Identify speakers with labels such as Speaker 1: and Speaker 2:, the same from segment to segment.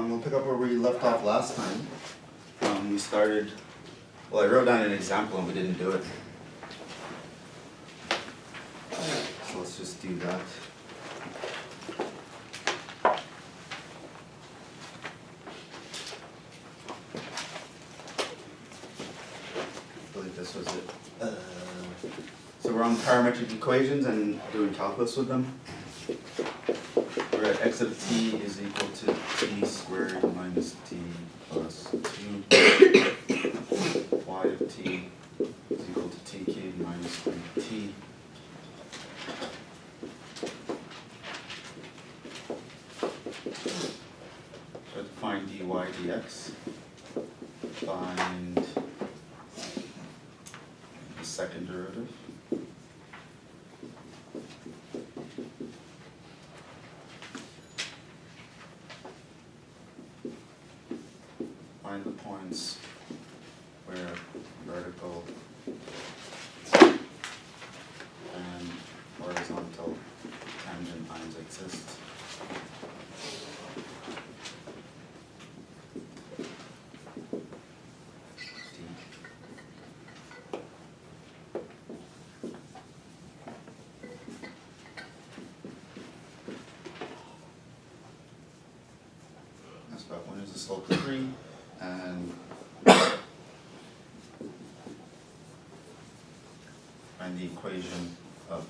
Speaker 1: We'll pick up where we left off last time. We started, well, I wrote down an example and we didn't do it. So let's just do that. I believe this was it. So we're on parametric equations and doing calculus with them. We're at x of t is equal to t squared minus t plus 2. Y of t is equal to t cubed minus 3t. So to find dy dx, find the second derivative. Find the points where vertical and horizontal tangent lines exist. That's about 1 is the slope of 3. And find the equation of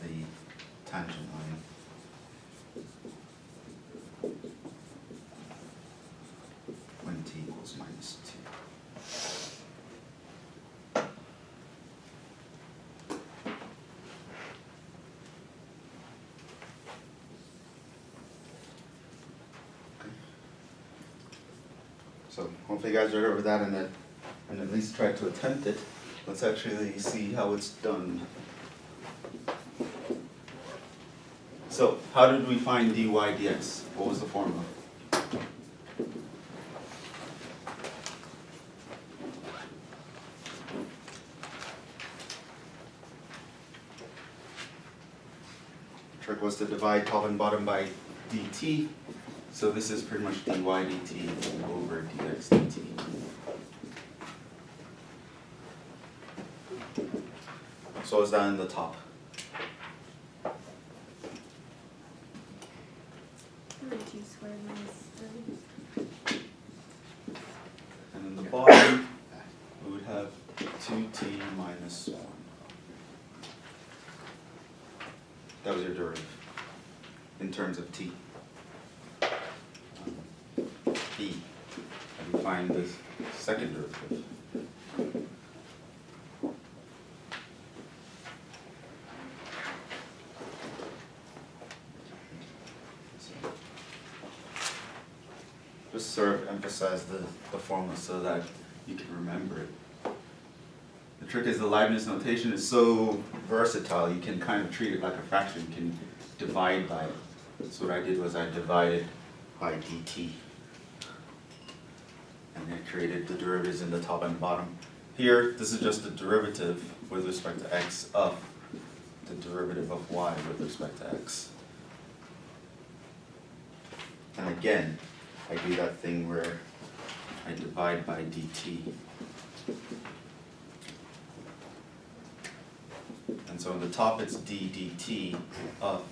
Speaker 1: the tangent line when t equals minus 2. So hopefully you guys read over that and at least try to attempt it. Let's actually see how it's done. So how did we find dy dx? What was the formula? The trick was to divide top and bottom by dt. So this is pretty much dy dt over dx dt. So is that in the top?
Speaker 2: T squared minus 3.
Speaker 1: And in the bottom, we would have 2t minus 1. That was your derivative in terms of t. B. And we find the second derivative. Just sort of emphasize the formula so that you can remember it. The trick is the Leibniz notation is so versatile, you can kind of treat it like a fraction. You can divide by it. So what I did was I divided by dt. And I created the derivatives in the top and bottom. Here, this is just the derivative with respect to x of the derivative of y with respect to x. And again, I do that thing where I divide by dt. And so on the top it's d dt of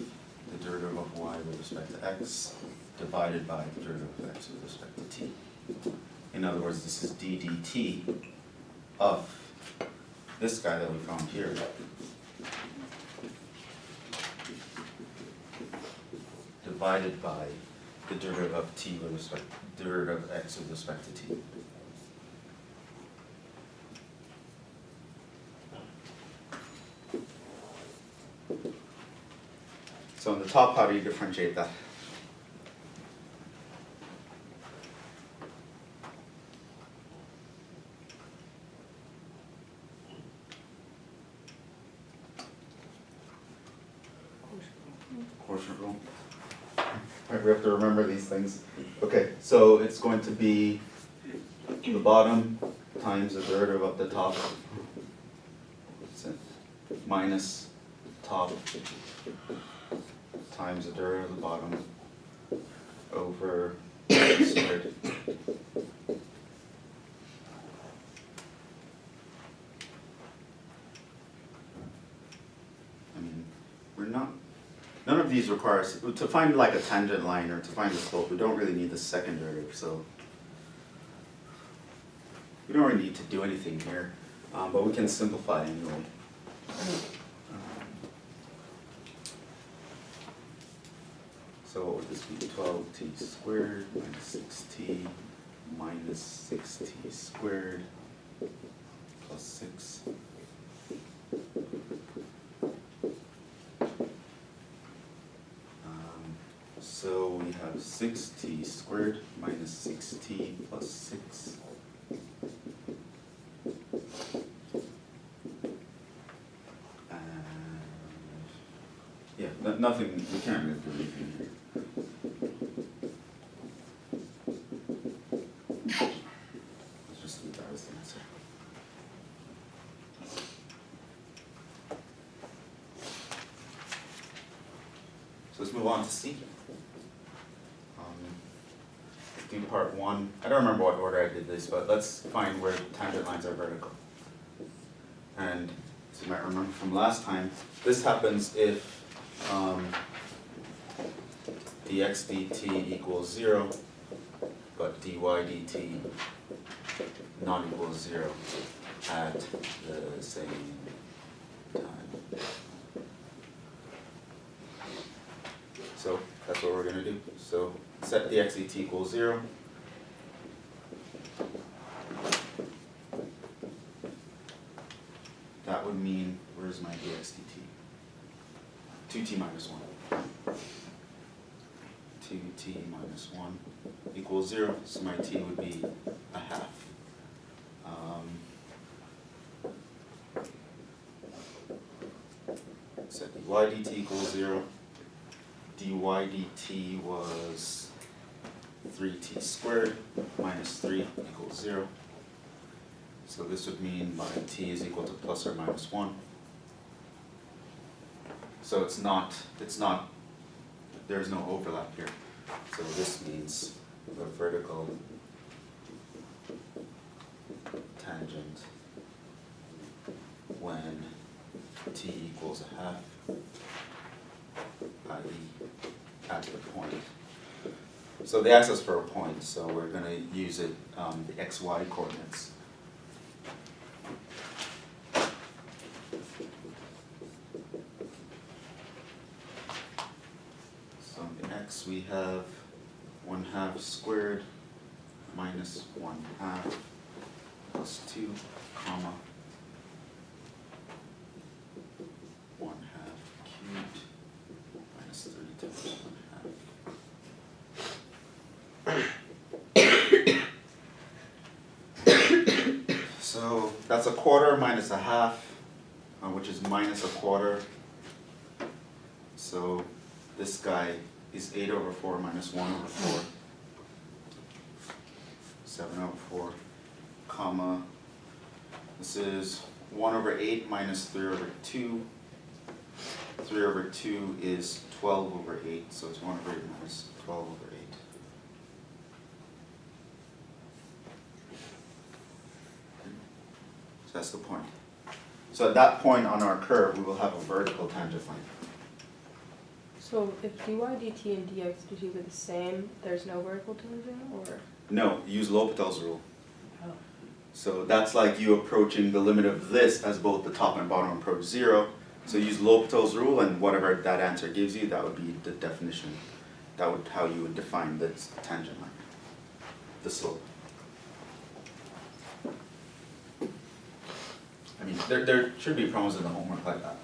Speaker 1: the derivative of y with respect to x divided by the derivative of x with respect to t. In other words, this is d dt of this guy that we found here. Divided by the derivative of t with respect, derivative of x with respect to t. So on the top, how do you differentiate that? Quotient rule. Right, we have to remember these things. Okay, so it's going to be the bottom times the derivative of the top minus top times the derivative of the bottom over squared. I mean, we're not, none of these requires, to find like a tangent line or to find the slope, we don't really need the second derivative, so we don't really need to do anything here, but we can simplify anyway. So what would this be? 12t squared minus 6t minus 6t squared plus 6. So we have 6t squared minus 6t plus 6. And yeah, nothing, we can't really do anything here. Let's just leave that as the answer. So let's move on to C. Do part 1. I don't remember what order I did this, but let's find where tangent lines are vertical. And as you might remember from last time, this happens if dx dt equals 0, but dy dt not equals 0 at the same time. So that's what we're going to do. So set dx dt equals 0. That would mean, where's my dx dt? 2t minus 1. 2t minus 1 equals 0, so my t would be a half. Set dy dt equals 0. dy dt was 3t squared minus 3 equals 0. So this would mean my t is equal to plus or minus 1. So it's not, there's no overlap here. So this means the vertical tangent when t equals a half, i.e. at the point. So they asked us for a point, so we're going to use it, the xy coordinates. So on the x we have 1/2 squared minus 1/2 plus 2, comma 1/2 cubed minus 3 times 1/2. So that's a quarter minus a half, which is minus a quarter. So this guy is 8 over 4 minus 1 over 4. 7 over 4, comma, this is 1 over 8 minus 3 over 2. 3 over 2 is 12 over 8, so it's 1 over 8 minus 12 over 8. So that's the point. So at that point on our curve, we will have a vertical tangent line.
Speaker 2: So if dy dt and dx dt are the same, there's no vertical tangent, or?
Speaker 1: No, use L'Hopital's rule.
Speaker 2: Oh.
Speaker 1: So that's like you approaching the limit of this as both the top and bottom approach 0. So use L'Hopital's rule, and whatever that answer gives you, that would be the definition. That would how you would define this tangent line, the slope. I mean, there should be problems in the homework like that.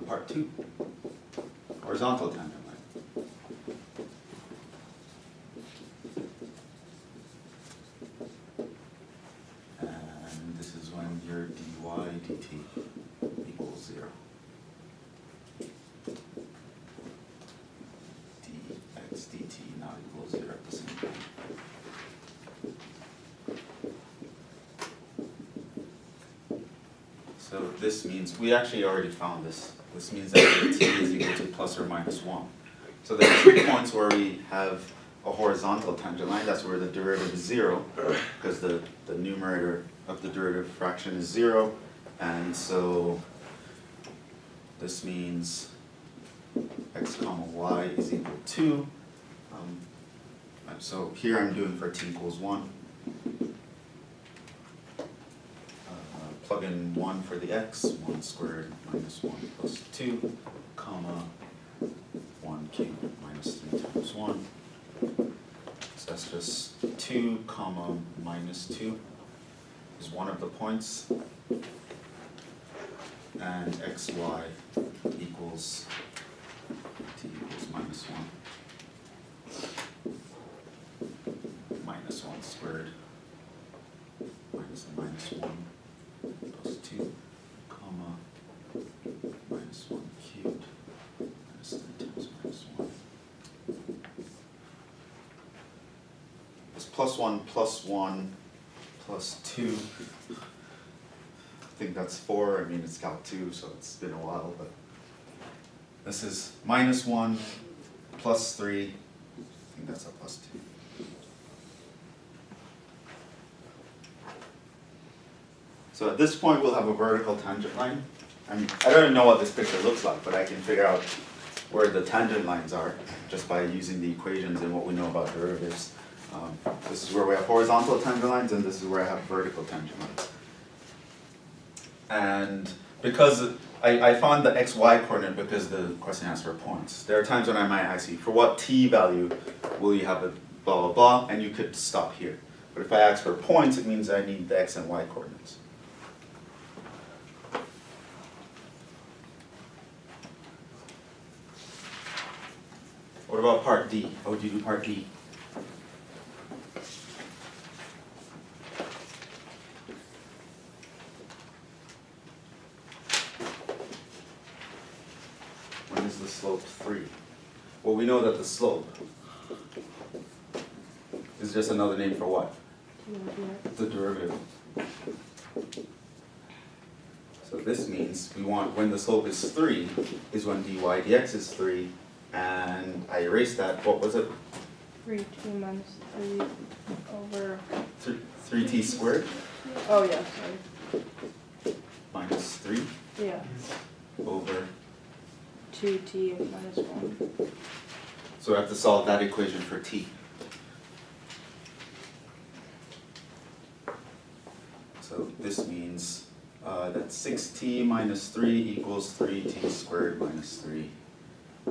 Speaker 1: Part 2, horizontal tangent line. And this is when your dy dt equals 0. dx dt not equals 0 at the same time. So this means, we actually already found this. This means that the t is equal to plus or minus 1. So there are 3 points where we have a horizontal tangent line. That's where the derivative is 0, because the numerator of the derivative fraction is 0. And so this means x comma y is equal to, so here I'm doing for t equals 1. Plug in 1 for the x, 1 squared minus 1 plus 2, comma 1 cubed minus 3 times 1. So that's just 2 comma minus 2 is one of the points. And xy equals t equals minus 1. Minus 1 squared minus a minus 1 plus 2, comma, minus 1 cubed, minus 3 times minus 1. It's plus 1 plus 2. I think that's 4. I mean, it's Calc 2, so it's been a while, but this is minus 1 plus 3. I think that's a plus 2. So at this point, we'll have a vertical tangent line. I don't even know what this picture looks like, but I can figure out where the tangent lines are just by using the equations and what we know about derivatives. This is where we have horizontal tangent lines, and this is where I have vertical tangent lines. And because I found the xy coordinate because the question asks for points. There are times when I might ask you, for what t value will you have a blah, blah, blah, and you could stop here. But if I ask for points, it means I need the x and y coordinates. What about part D? How would you do part D? When is the slope 3? Well, we know that the slope is just another name for what? The derivative. So this means we want when the slope is 3 is when dy dx is 3. And I erased that. What was it?
Speaker 2: 3t minus 3 over...
Speaker 1: 3t squared?
Speaker 2: Oh, yeah, sorry.
Speaker 1: Minus 3?
Speaker 2: Yeah.
Speaker 1: Over?
Speaker 2: 2t minus 1.
Speaker 1: So we have to solve that equation for t. So this means that 6t minus 3 equals 3t squared minus 3.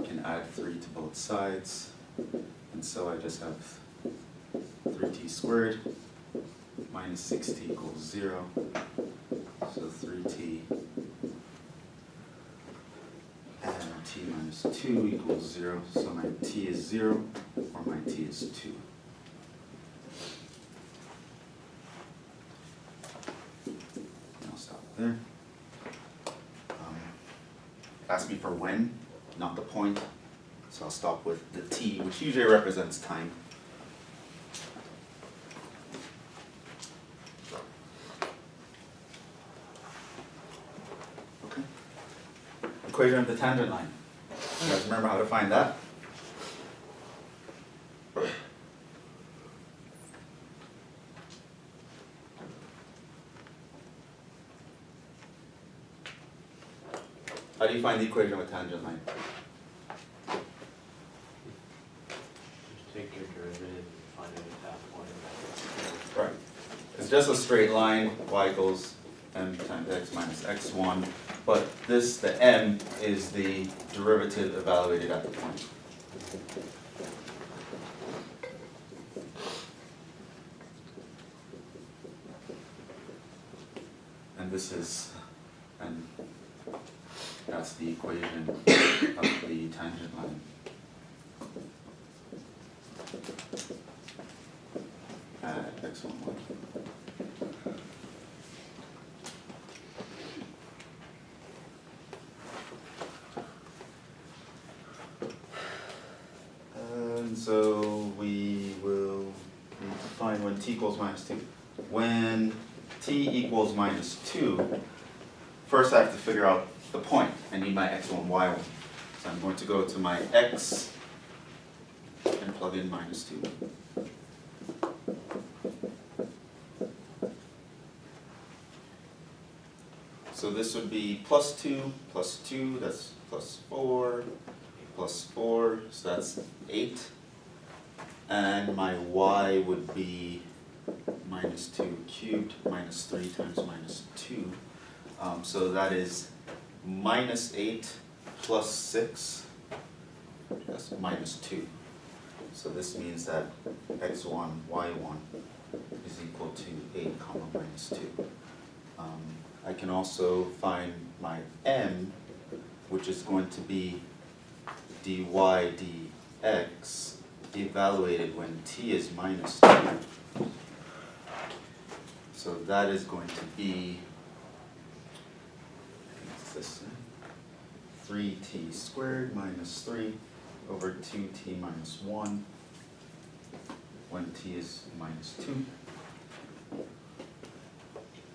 Speaker 1: Can add 3 to both sides, and so I just have 3t squared minus 6t equals 0, so 3t and t minus 2 equals 0, so my t is 0, or my t is 2. And I'll stop there. Ask me for when. Not the point, so I'll stop with the t, which usually represents time. Okay. Equation of the tangent line. You guys remember how to find that? How do you find the equation of a tangent line?
Speaker 3: Just take your derivative and find it at that point.
Speaker 1: Right. It's just a straight line, y equals m times x minus x1, but this, the m, is the derivative evaluated at the point. And this is, and that's the equation of the tangent line. At x1, y. And so we will need to find when t equals minus 2. When t equals minus 2, first I have to figure out the point. I need my x1, y1. So I'm going to go to my x and plug in -2. So this would be +2, +2, that's +4, +4, so that's 8. And my y would be -2 cubed minus 3 times -2. So that is -8 plus 6, that's -2. So this means that x1, y1 is equal to 8 comma -2. I can also find my m, which is going to be dy dx evaluated when t is -2. So that is going to be, what's this, 3t squared minus 3 over 2t minus 1 when t is -2.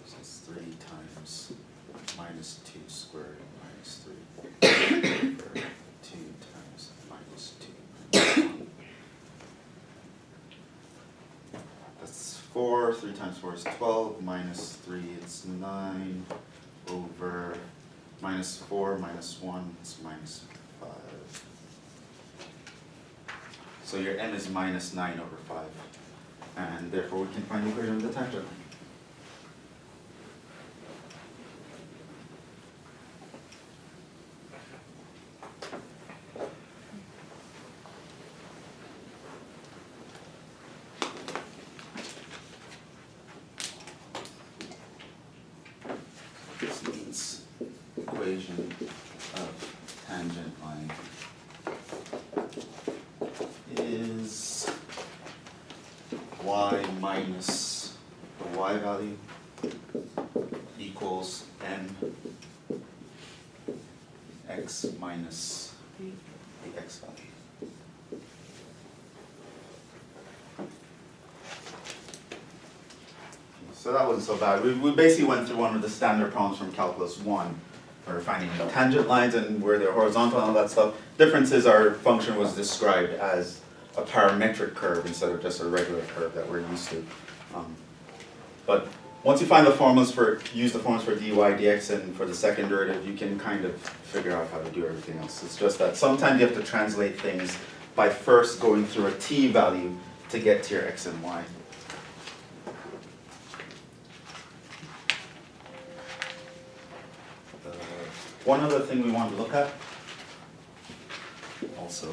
Speaker 1: So it's 3 times -2 squared minus 3 over 2 times -2 minus 1. That's 4, 3 times 4 is 12, minus 3 it's 9 over -4 minus 1 is -5. So your m is -9 over 5. And therefore we can find the equation of the tangent. This means equation of tangent line is y minus the y value equals m x minus the x value. So that wasn't so bad. We basically went through one of the standard problems from Calculus 1, where we're finding tangent lines and where they're horizontal and all that stuff. Difference is our function was described as a parametric curve instead of just a regular curve that we're used to. But once you find the formulas use the formulas for dy, dx, and for the second derivative, you can kind of figure out how to do everything else. It's just that sometimes you have to translate things by first going through a t value to get to your x and y. One other thing we want to look at also,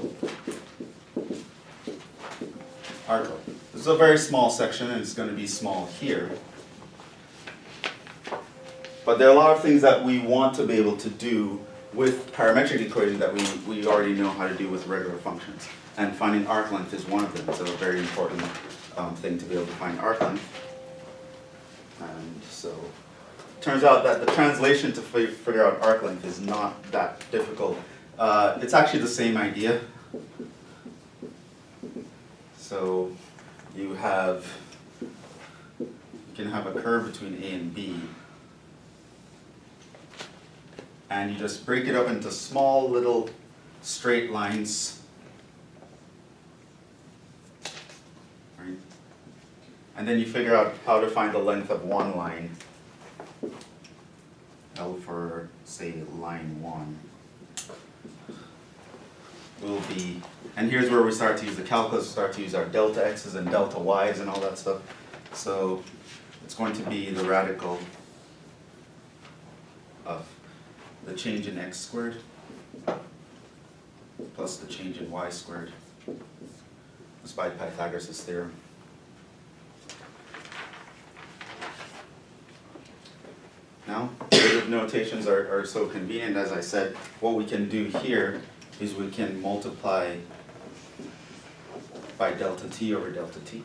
Speaker 1: arclength. This is a very small section and it's going to be small here. But there are a lot of things that we want to be able to do with parametric equations that we already know how to do with regular functions. And finding arclength is one of them. It's a very important thing to be able to find arclength. And so turns out that the translation to figure out arclength is not that difficult. It's actually the same idea. So you can have a curve between A and B, and you just break it up into small little straight lines, right? And then you figure out how to find the length of one line. L for, say, line 1 will be, and here's where we start to use the calculus, start to use our delta x's and delta y's and all that stuff. So it's going to be the radical of the change in x squared plus the change in y squared. That's by Pythagoras' theorem. Now, derivative notations are so convenient. As I said, what we can do here is we can multiply by delta t over delta t.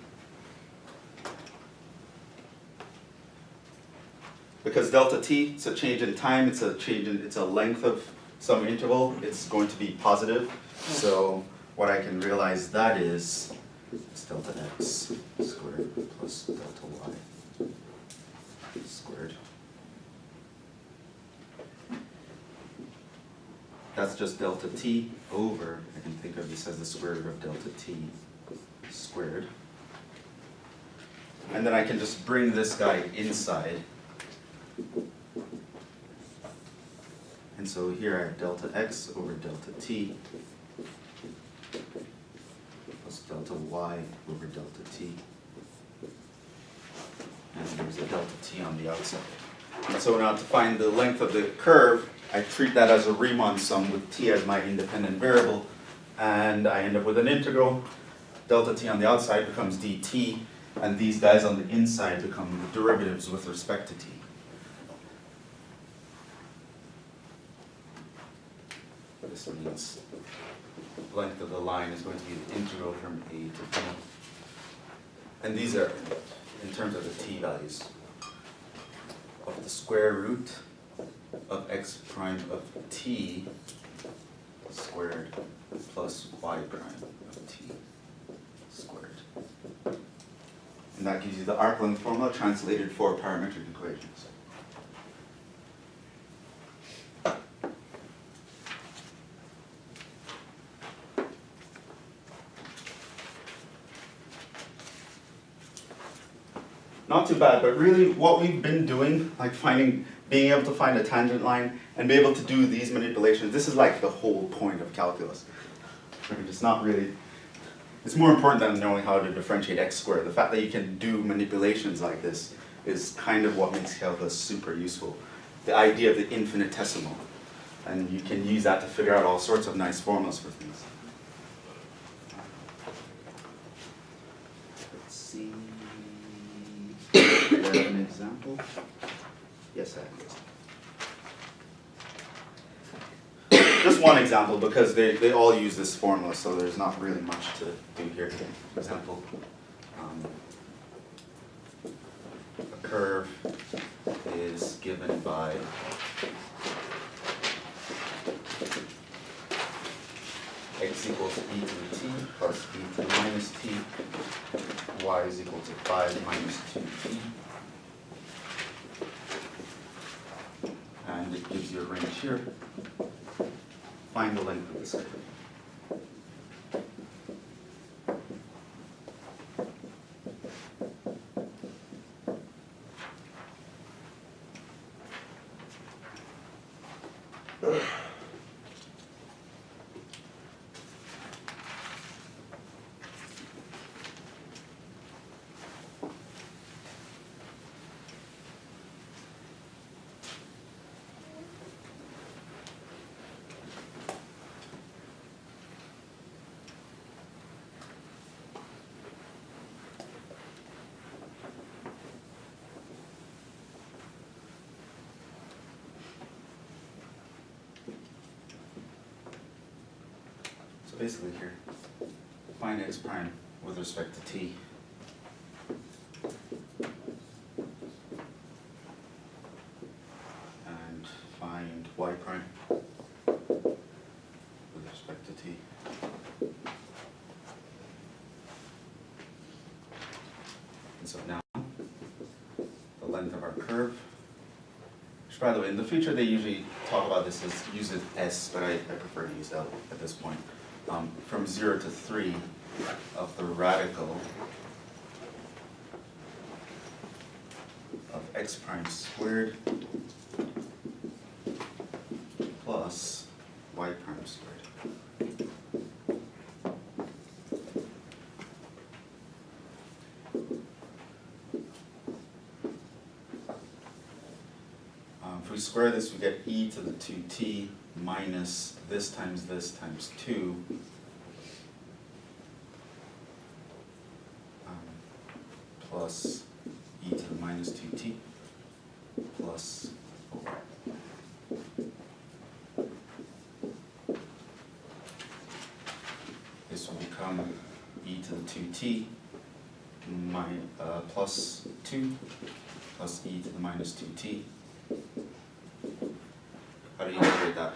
Speaker 1: Because delta t, it's a change in time, it's a length of some interval, it's going to be positive. So what I can realize that is delta x squared plus delta y squared. that's just delta t over, I can think of this as the square root of delta t squared. And then I can just bring this guy inside. And so here I have delta x over delta t plus delta y over delta t. And there's a delta t on the outside. And so now to find the length of the curve, I treat that as a Riemann sum with t as my independent variable, and I end up with an integral. Delta t on the outside becomes dt, and these guys on the inside become the derivatives with respect to t. This means the length of the line is going to be the integral from a to b. And these are, in terms of the t values, of the square root of x prime of t squared plus y prime of t squared. And that gives you the arc length formula translated for parametric equations. Not too bad, but really what we've been doing, like being able to find a tangent line and be able to do these manipulations, this is like the whole point of calculus. It's not really, it's more important than knowing how to differentiate x squared. The fact that you can do manipulations like this is kind of what makes calculus super useful. The idea of the infinitesimal. And you can use that to figure out all sorts of nice formulas for things. Let's see. Do I have an example? Yes, I have an example. Just one example, because they all use this formula, so there's not really much to do here. For example, a curve is given by x equals e to the t plus e to the minus t, y is equal to 5 minus 2t. And it gives you a range here. Find the length of this curve. So basically here, find x prime with respect to t. And find y prime with respect to t. And so now, the length of our curve, which by the way, in the future they usually talk about this as use it s, but I prefer to use L at this point. From 0 to 3 of the radical of x prime squared plus y prime squared. If we square this, we get e to the 2t minus this times 2 plus e to the minus 2t plus 4. This will become e to the 2t plus 2 plus e to the minus 2t. How do you integrate that?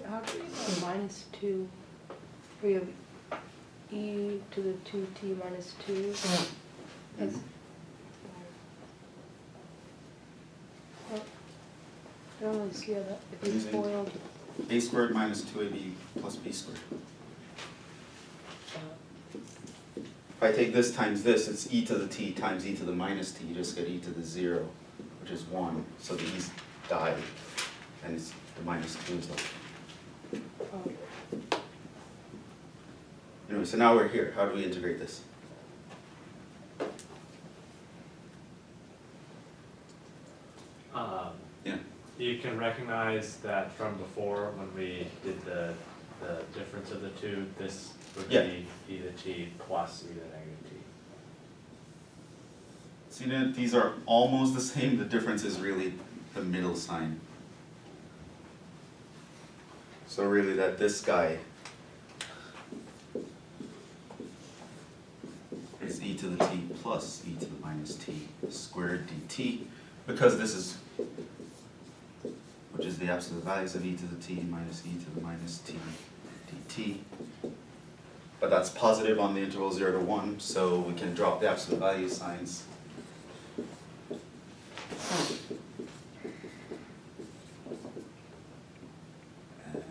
Speaker 2: How do you get minus 2? We have e to the 2t minus 2. That's I don't really see how that, if you
Speaker 1: Using-
Speaker 2: FOILed,
Speaker 1: A squared minus 2ab plus b squared. If I take this times this, it's e to the t times e to the minus t. You just get e to the 0, which is 1. So the e's die, and it's the minus 2 is left. Anyway, so now we're here. How do we integrate this? Yeah.
Speaker 3: You can recognize that from before when we did the difference of the two, this would
Speaker 1: Yeah.
Speaker 3: be e to the t plus e to the negative t.
Speaker 1: See that these are almost the same. The difference is really the middle sign. So really that this guy is e to the t plus e to the minus t squared dt, because this is, which is the absolute values of e to the t minus e to the minus t dt. But that's positive on the interval 0 to 1, so we can drop the absolute value signs.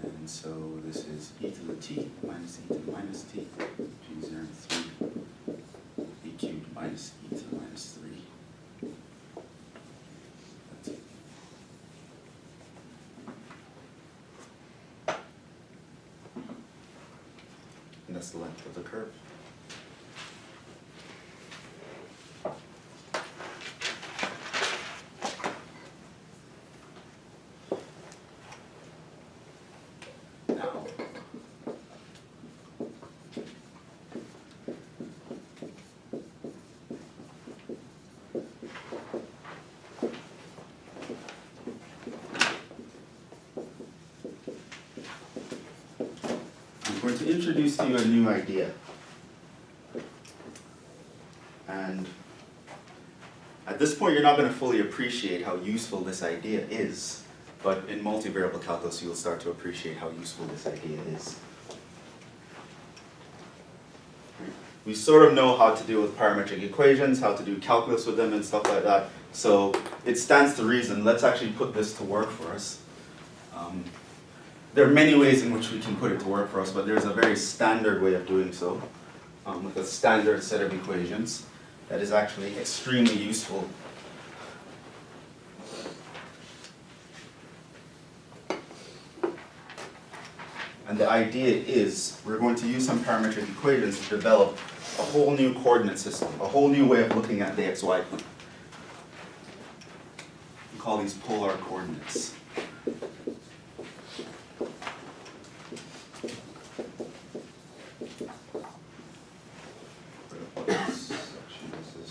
Speaker 1: And so this is e to the t minus e to the minus t, g 0 and 3, e cubed minus e to the minus 3. That's it. And that's the length of the curve. Now, I'm going to introduce to you a new idea. And at this point, you're not going to fully appreciate how useful this idea is, but in multivariable calculus, you'll start to appreciate how useful this idea is. We sort of know how to deal with parametric equations, how to do calculus with them and stuff like that. So it stands to reason, let's actually put this to work for us. There are many ways in which we can put it to work for us, but there's a very standard way of doing so, with a standard set of equations that is actually extremely useful. And the idea is we're going to use some parametric equations to develop a whole new coordinate system, a whole new way of looking at the xy plane. We call these polar coordinates. This is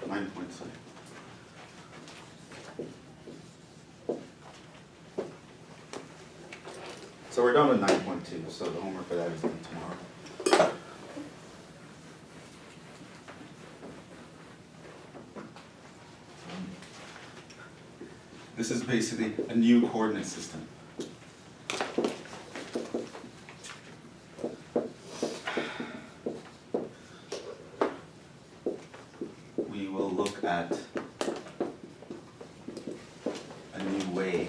Speaker 1: 9.3. So we're down to 9.2, so the homework for that is due tomorrow. This is basically a new coordinate system. We will look at a new way.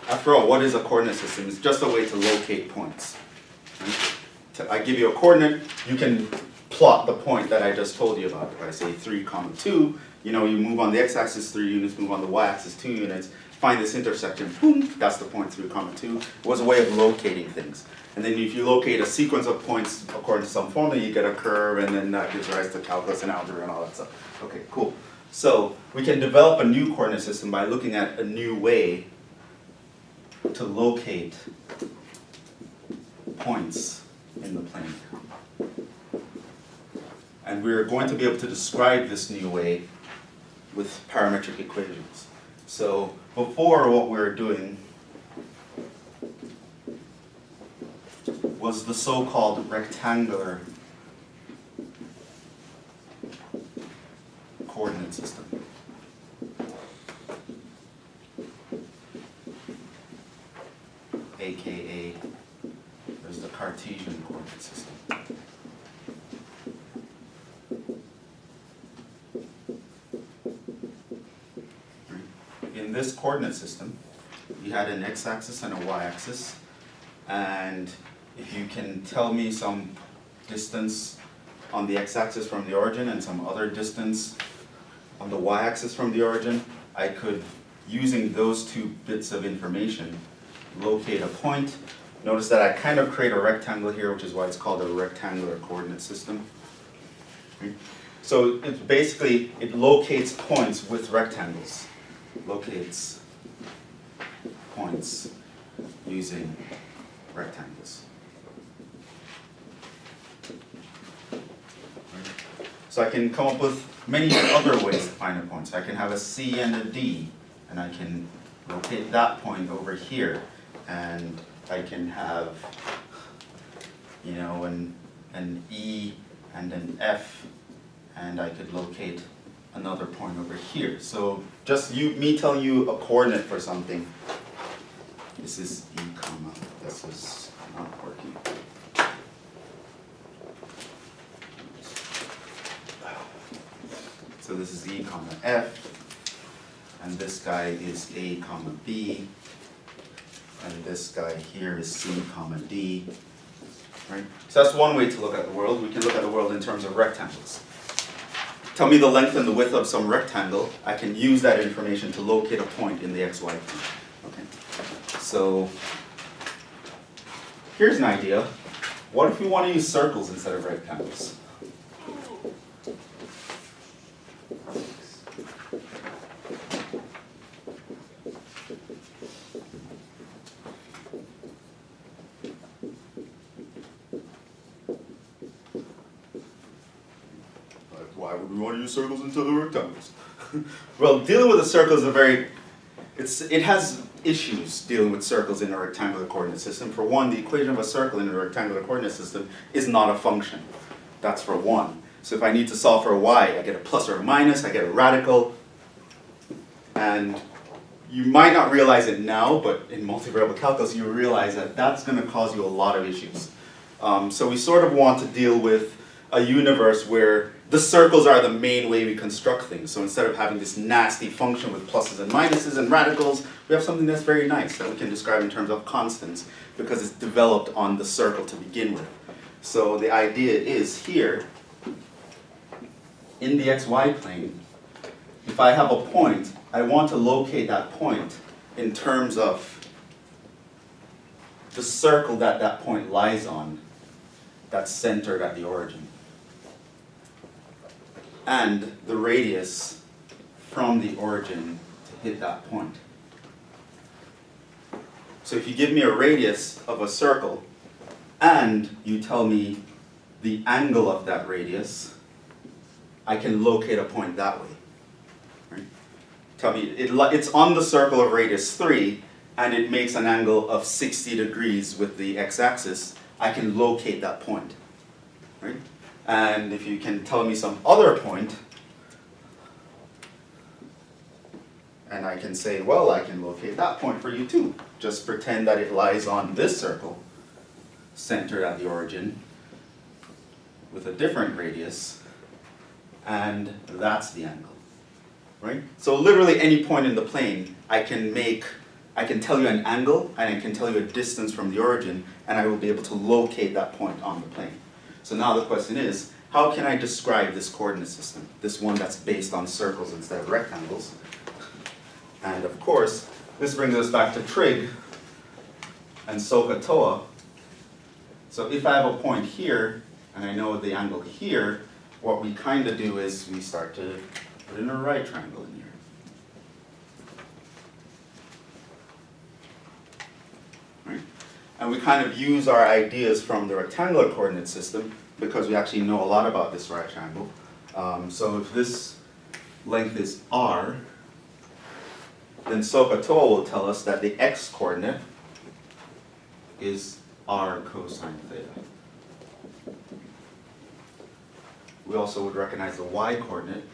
Speaker 1: After all, what is a coordinate system? It's just a way to locate points. Right? I give you a coordinate, you can plot the point that I just told you about. If I say 3, 2, you know, you move on the x-axis 3 units, move on the y-axis 2 units, find this intersection, boom, that's the point 3, 2. It was a way of locating things. And then if you locate a sequence of points according to some formula, you get a curve, and then that gives rise to calculus and algebra and all that stuff. Okay, cool. So we can develop a new coordinate system by looking at a new way to locate points in the plane. And we're going to be able to describe this new way with parametric equations. So before, what we were doing was the so-called rectangular coordinate system. AKA, there's the Cartesian coordinate system. In this coordinate system, you had an x-axis and a y-axis, and if you can tell me some distance on the x-axis from the origin and some other distance on the y-axis from the origin, I could, using those two bits of information, locate a point. Notice that I kind of create a rectangle here, which is why it's called a rectangular coordinate system. So it's basically, it locates points with rectangles. Locates points using rectangles. So I can come up with many other ways to find a point. So I can have a C and a D, and I can locate that point over here, and I can have, you know, an E and an F, and I could locate another point over here. So just me telling you a coordinate for something. This is E comma, this is not working. So this is E comma F, and this guy is A comma B, and this guy here is C comma D, right? So that's one way to look at the world. We can look at the world in terms of rectangles. Tell me the length and the width of some rectangle. I can use that information to locate a point in the XY plane. Okay. So here's an idea. What if we want to use circles instead of rectangles? Why would we want to use circles instead of rectangles? Well, dealing with a circle is it has issues dealing with circles in a rectangular coordinate system. For one, the equation of a circle in a rectangular coordinate system is not a function. That's for one. So if I need to solve for a y, I get a plus or a minus, I get a radical, and you might not realize it now, but in multivariable calculus you realize that that's going to cause you a lot of issues. So we sort of want to deal with a universe where the circles are the main way we construct things. So instead of having this nasty function with pluses and minuses and radicals, we have something that's very nice that we can describe in terms of constants because it's developed on the circle to begin with. So the idea is here, in the xy plane, if I have a point, I want to locate that point in terms of the circle that that point lies on that's centered at the origin, and the radius from the origin to hit that point. So if you give me a radius of a circle and you tell me the angle of that radius, I can locate a point that way. Right? Tell me it's on the circle of radius 3 and it makes an angle of 60 degrees with the x-axis, I can locate that point. Right? And if you can tell me some other point, and I can say, well, I can locate that point for you too. Just pretend that it lies on this circle, centered at the origin, with a different radius, and that's the angle. Right? So literally any point in the plane, I can tell you an angle, and I can tell you a distance from the origin, and I will be able to locate that point on the plane. So now the question is, how can I describe this coordinate system? This one that's based on circles instead of rectangles. And of course, this brings us back to trig and SOHCAHTOA. So if I have a point here, and I know the angle here, what we kind of do is we start to put in a right triangle in here. Right? And we kind of use our ideas from the rectangular coordinate system because we actually know a lot about this right triangle. So if this length is r, then SOHCAHTOA will tell us that the x-coordinate is r cosine theta. We also would recognize the y-coordinate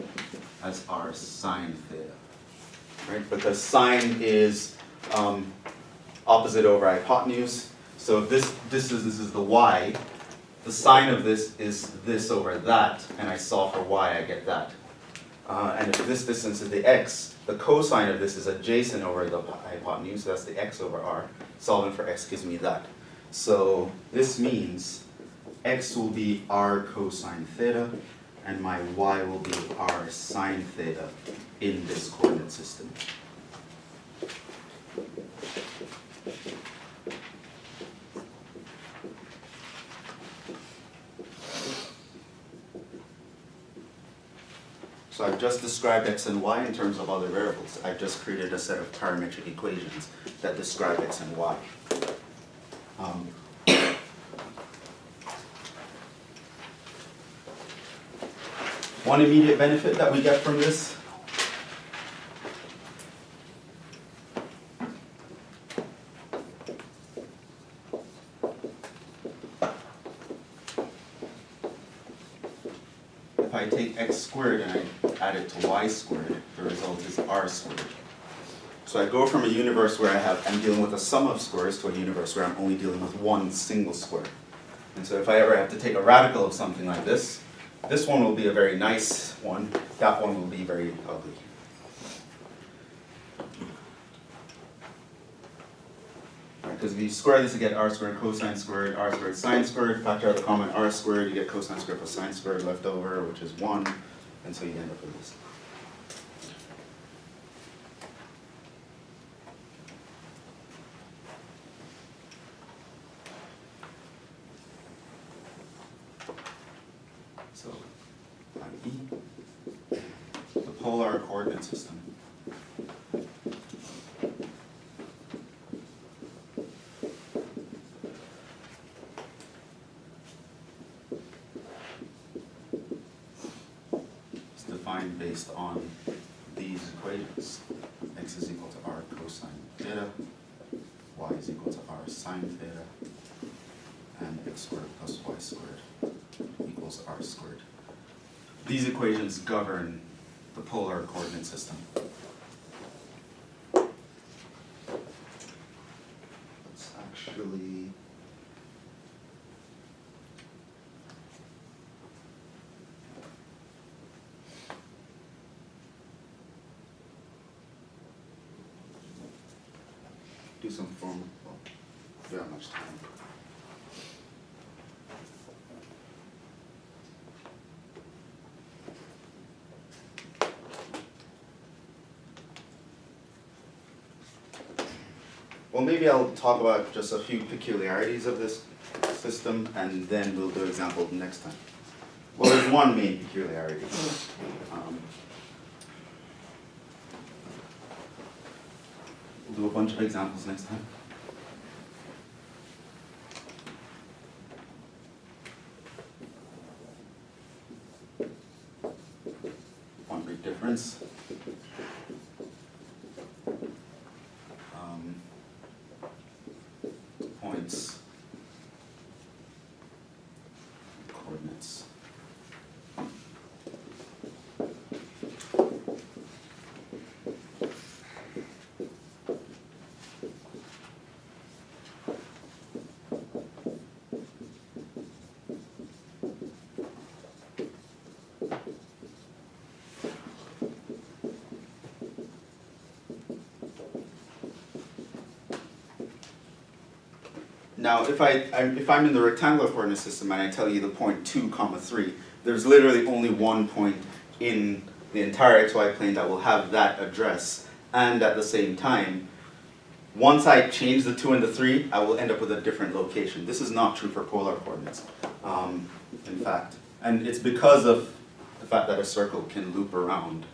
Speaker 1: as r sine theta, right? Because sine is opposite over hypotenuse. So if this is the y, the sine of this is this over that, and I solve for y, I get that. And if this distance is the x, the cosine of this is adjacent over the hypotenuse, so that's the x over r. Solving for x gives me that. So this means x will be r cosine theta, and my y will be r sine theta in this coordinate system. So I've just described x and y in terms of other variables. I've just created a set of parametric equations that describe x and y. One immediate benefit that we get from this if I take x squared and I add it to y squared, the result is r squared. So I go from a universe where I'm dealing with a sum of squares to a universe where I'm only dealing with one single square. And so if I ever have to take a radical of something like this one will be a very nice one, that one will be very ugly. Because if you square this, you get r squared cosine squared, r squared sine squared, factor out the common r squared, you get cosine squared plus sine squared left over, which is 1, and so you end up with this. So, i.e., the polar coordinate system. Defined based on these equations. X is equal to r cosine theta, y is equal to r sine theta, and x squared plus y squared equals r squared. These equations govern the polar coordinate system. Let's actually do some form. Well, we don't have much time. Well, maybe I'll talk about just a few peculiarities of this system, and then we'll do an example next time. Well, there's one main peculiarity. We'll do a bunch of examples next time. One big difference. Points, coordinates. Now, if I'm in the rectangular coordinate system and I tell you the point 2, 3, there's literally only one point in the entire xy plane that will have that address, and at the same time, once I change the 2 and the 3, I will end up with a different location. This is not true for polar coordinates, in fact, and it's because of the fact that a circle can loop around.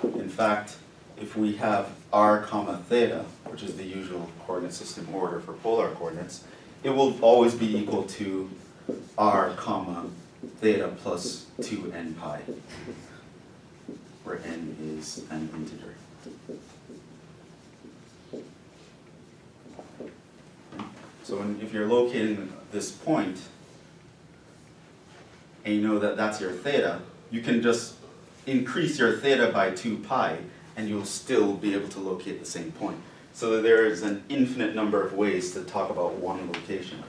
Speaker 1: In fact, if we have r comma theta, which is the usual coordinate system order for polar coordinates, it will always be equal to r comma theta plus 2n pi, where n is an integer. So if you're locating this point, and you know that that's your theta, you can just increase your theta by 2 pi, and you'll still be able to locate the same point. So there is an infinite number of ways to talk about one location.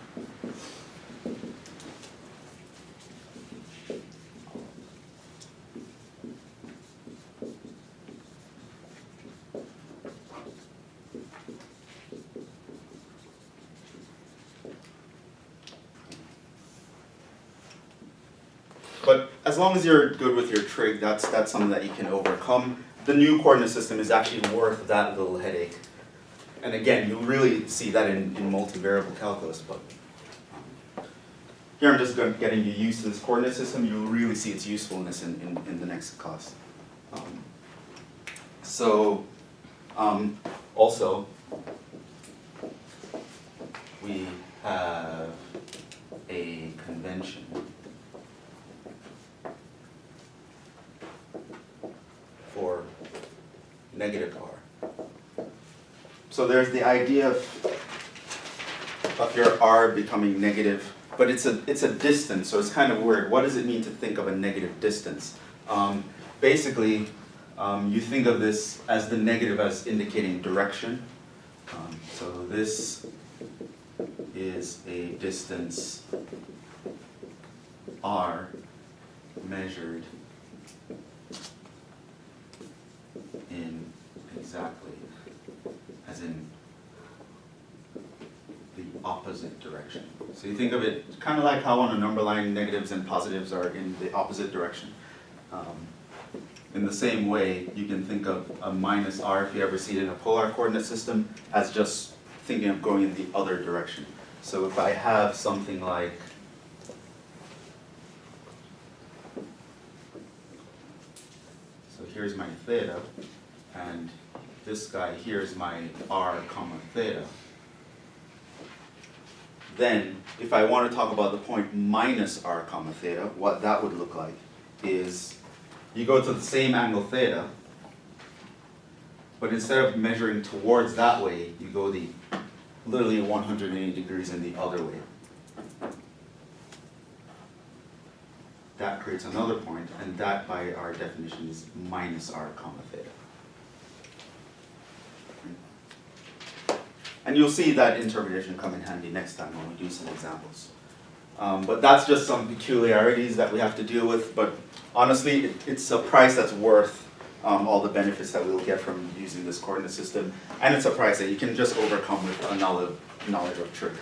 Speaker 1: But as long as you're good with your trig, that's something that you can overcome. The new coordinate system is actually worth that little headache. And again, you'll really see that in multivariable calculus, but here I'm just getting you used to this coordinate system. You'll really see its usefulness in the next class. Also, we have a convention for negative r. So there's the idea of your r becoming negative, but it's a distance, so it's kind of weird. What does it mean to think of a negative distance? Basically, you think of this as the negative as indicating direction. So this is a distance r measured in exactly as in the opposite direction. So you think of it kind of like how on a number line negatives and positives are in the opposite direction. In the same way, you can think of a minus r, if you ever see it in a polar coordinate system, as just thinking of going in the other direction. So if I have something like, so here's my theta, and this guy here is my r comma theta. Then, if I want to talk about the point minus r comma theta, what that would look like is you go to the same angle theta, but instead of measuring towards that way, you go the literally 180 degrees in the other way. That creates another point, and that by our definition is minus r comma theta. And you'll see that interpretation come in handy next time when we do some examples. But that's just some peculiarities that we have to deal with, but honestly, it's a price that's worth all the benefits that we'll get from using this coordinate system, and it's a price that you can just overcome with a knowledge of trig.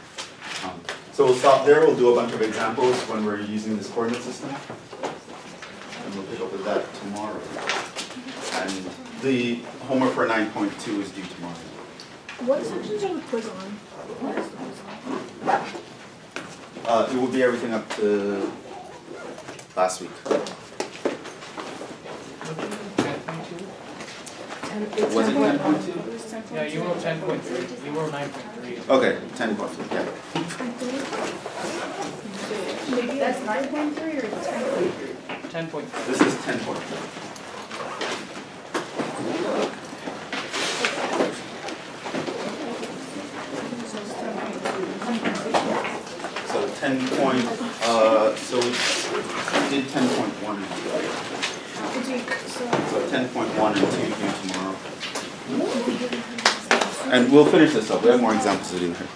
Speaker 1: So we'll stop there, we'll do a bunch of examples when we're using this coordinate system, and we'll pick up with that tomorrow. And the homework for 9.2 is due tomorrow.
Speaker 4: What sections are the quiz on? What is the quiz on?
Speaker 1: It will be everything up to last week. Was it 10.2?
Speaker 5: Yeah, you wrote 10.3, you wrote 9.3.
Speaker 1: Okay, 10.2, yeah.
Speaker 4: Maybe that's 9.3 or 10.3?
Speaker 5: 10.3.
Speaker 1: This is 10.2. So 10 point, so we did 10.1 and 2. So 10.1 and 2 due tomorrow. And we'll finish this up, we have more examples to do here.